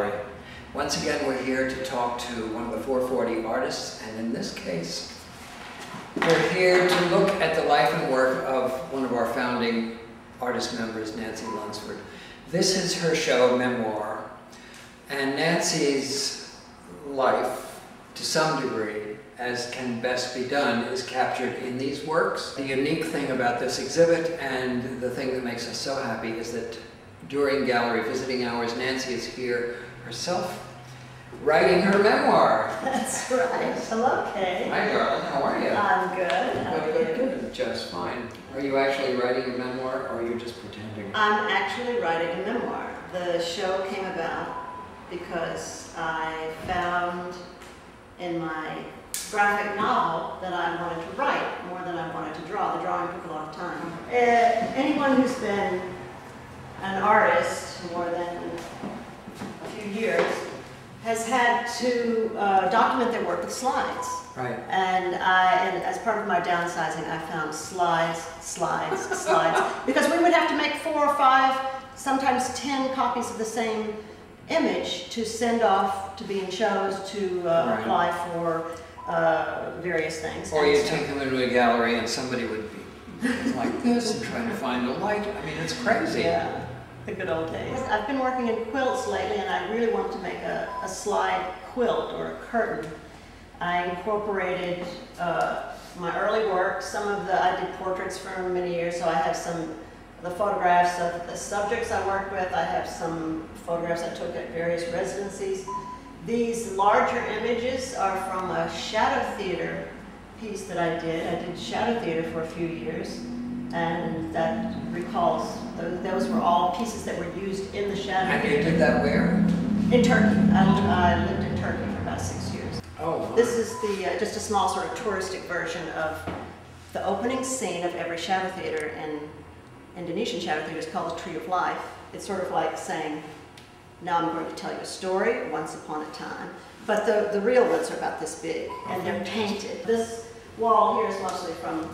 Gallery. Once again, we're here to talk to one of the 440 artists, and in this case, we're here to look at the life and work of one of our founding artist members, Nancy Lunsford. This is her show, Memoir, and Nancy's life, to some degree, as can best be done, is captured in these works. The unique thing about this exhibit, and the thing that makes us so happy, is that during gallery visiting hours, Nancy is here herself, writing her memoir. That's right. Hello, Kay. Hi, darling. How are you? I'm good. How are you? Good. Just fine. Are you actually writing a memoir, or are you just pretending? I'm actually writing a memoir. The show came about because I found in my graphic novel that I wanted to write more than I wanted to draw. The drawing took a lot of time. Anyone who's been an artist more than a few years has had to document their work with slides. Right. And as part of my downsizing, I found slides, because we would have to make 4 or 5, sometimes 10 copies of the same image to send off to be in shows, to apply for various things. Or you take them into a gallery and somebody would be like this and trying to find a light. I mean, it's crazy. Yeah, the good old days. I've been working in quilts lately, and I really wanted to make a slide quilt or a curtain. I incorporated my early work. I did portraits for many years, so I have some the photographs of the subjects I worked with. I have some photographs I took at various residencies. These larger images are from a shadow theater piece that I did. I did shadow theater for a few years, and that recalls, those were all pieces that were used in the shadow theater. And you did that where? In Turkey. I lived in Turkey for about 6 years. Oh. Wow. This is just a small sort of touristic version of the opening scene of every shadow theater in Indonesian shadow theater. Is called the Tree of Life. It's sort of like saying, now I'm going to tell you a story, once upon a time. But the real ones are about this big, and they're painted. This wall here is mostly from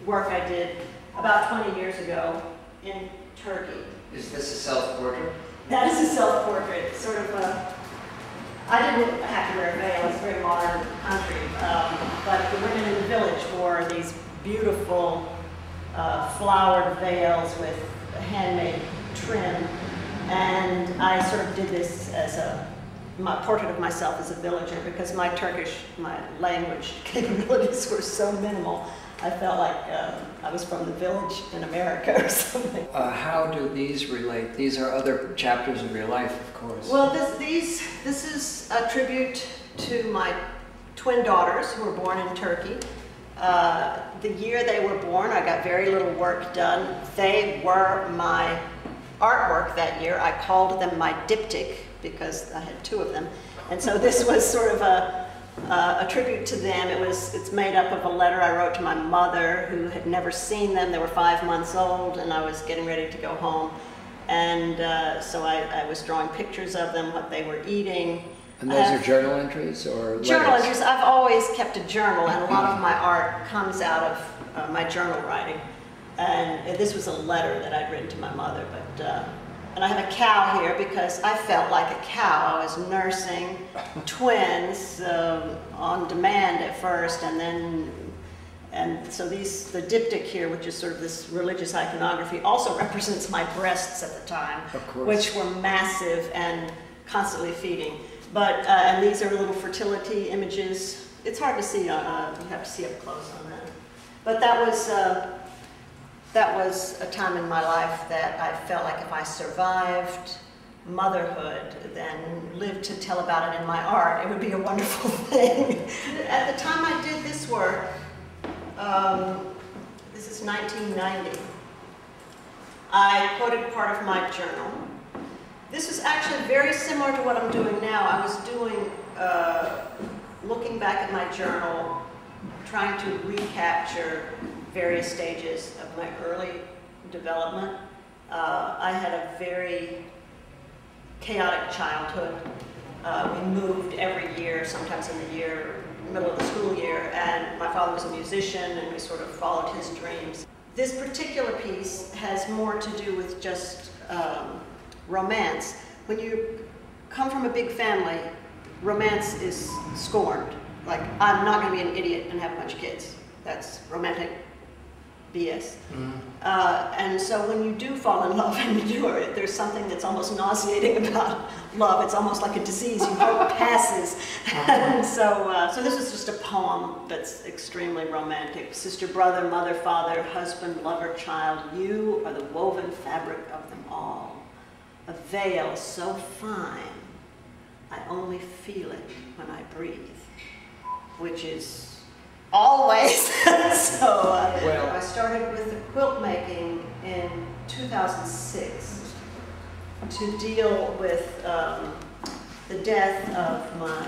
work I did about 20 years ago in Turkey. Is this a self-portrait? That is a self-portrait, sort of I didn't have to wear a veil, it's a very modern country, but the women in the village wore these beautiful flowered veils with handmade trim, and I sort of did this as my portrait of myself as a villager, because my language capabilities were so minimal. I felt like I was from the village in America or something. How do these relate? These are other chapters of your life, of course. Well, this is a tribute to my twin daughters who were born in Turkey. The year they were born, I got very little work done. They were my artwork that year. I called them my diptych because I had 2 of them. And so this was sort of a tribute to them. It's made up of a letter I wrote to my mother, who had never seen them. They were 5 months old, and I was getting ready to go home. And so I was drawing pictures of them, what they were eating. And those are journal entries or letters? Journal entries. I've always kept a journal, and a lot of my art comes out of my journal writing. And this was a letter that I'd written to my mother. And I have a cow here because I felt like a cow. I was nursing twins on demand at first, and so the diptych here, which is sort of this religious iconography, also represents my breasts at the time, which were massive and constantly feeding. But and these are little fertility images. It's hard to see. You have to see up close on that. But that was a time in my life that I felt like if I survived motherhood, then lived to tell about it in my art, it would be a wonderful thing. At the time I did this work, this is 1990, I quoted part of my journal. This is actually very similar to what I'm doing now. I was looking back at my journal, trying to recapture various stages of my early development. I had a very chaotic childhood. We moved every year, sometimes in the middle of the school year, and my father was a musician, and we sort of followed his dreams. This particular piece has more to do with just romance. When you come from a big family, romance is scorned. Like, I'm not going to be an idiot and have a bunch of kids. That's romantic BS. And so when you do fall in love and you do it, there's something that's almost nauseating about love. It's almost like a disease. You hope it passes. And so this is just a poem that's extremely romantic. Sister, brother, mother, father, husband, lover, child, you are the woven fabric of them all. A veil so fine, I only feel it when I breathe, which is always. So I started with the quilt making in 2006 to deal with the death of my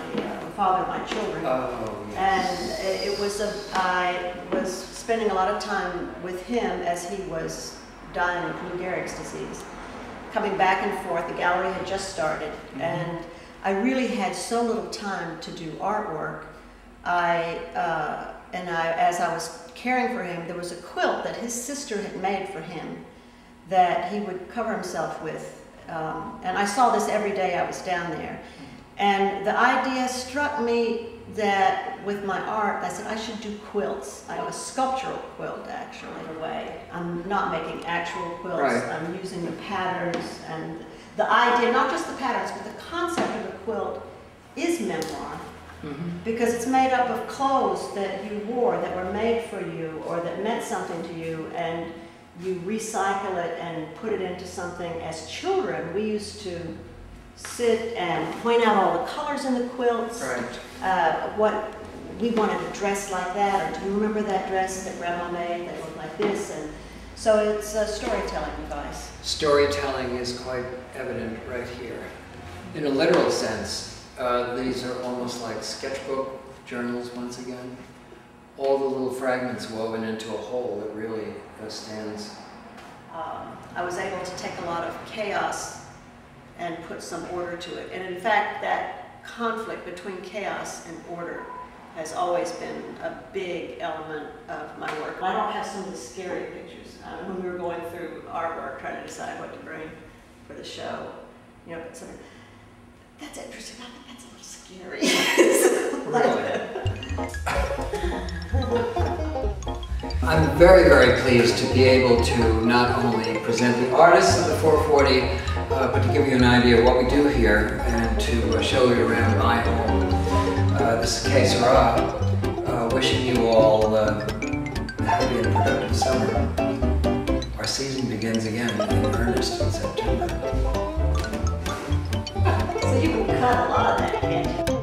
father of my children. Oh, yes. And it was I was spending a lot of time with him as he was dying of Lou Gehrig's disease. Coming back and forth, the gallery had just started, and I really had so little time to do artwork. As I was caring for him, there was a quilt that his sister had made for him that he would cover himself with. And I saw this every day I was down there. And the idea struck me that with my art, I said I should do quilts. A sculptural quilt, actually, in a way. I'm not making actual quilts. Right. I'm using the patterns and the idea, not just the patterns, but the concept of the quilt is memoir. Because it's made up of clothes that you wore, that were made for you, or that meant something to you, and you recycle it and put it into something. As children, we used to sit and point out all the colors in the quilts, what we wanted to dress like that, or do you remember that dress that Grandma made that looked like this? And so it's a storytelling device. Storytelling is quite evident right here. In a literal sense, these are almost like sketchbook journals once again. All the little fragments woven into a whole that really stands. I was able to take a lot of chaos and put some order to it. And in fact, that conflict between chaos and order has always been a big element of my work. I don't have some of the scary pictures. When we were going through artwork, trying to decide what to bring for the show, you know, but some, that's interesting. I think that's a little scary. I'm very, very pleased to be able to not only present the artists of the 440, but to give you an idea of what we do here and to show you around my home. This is Kay Sera, wishing you all a happy and productive summer. Our season begins again in earnest in September. So you can cut a lot of that, can't you?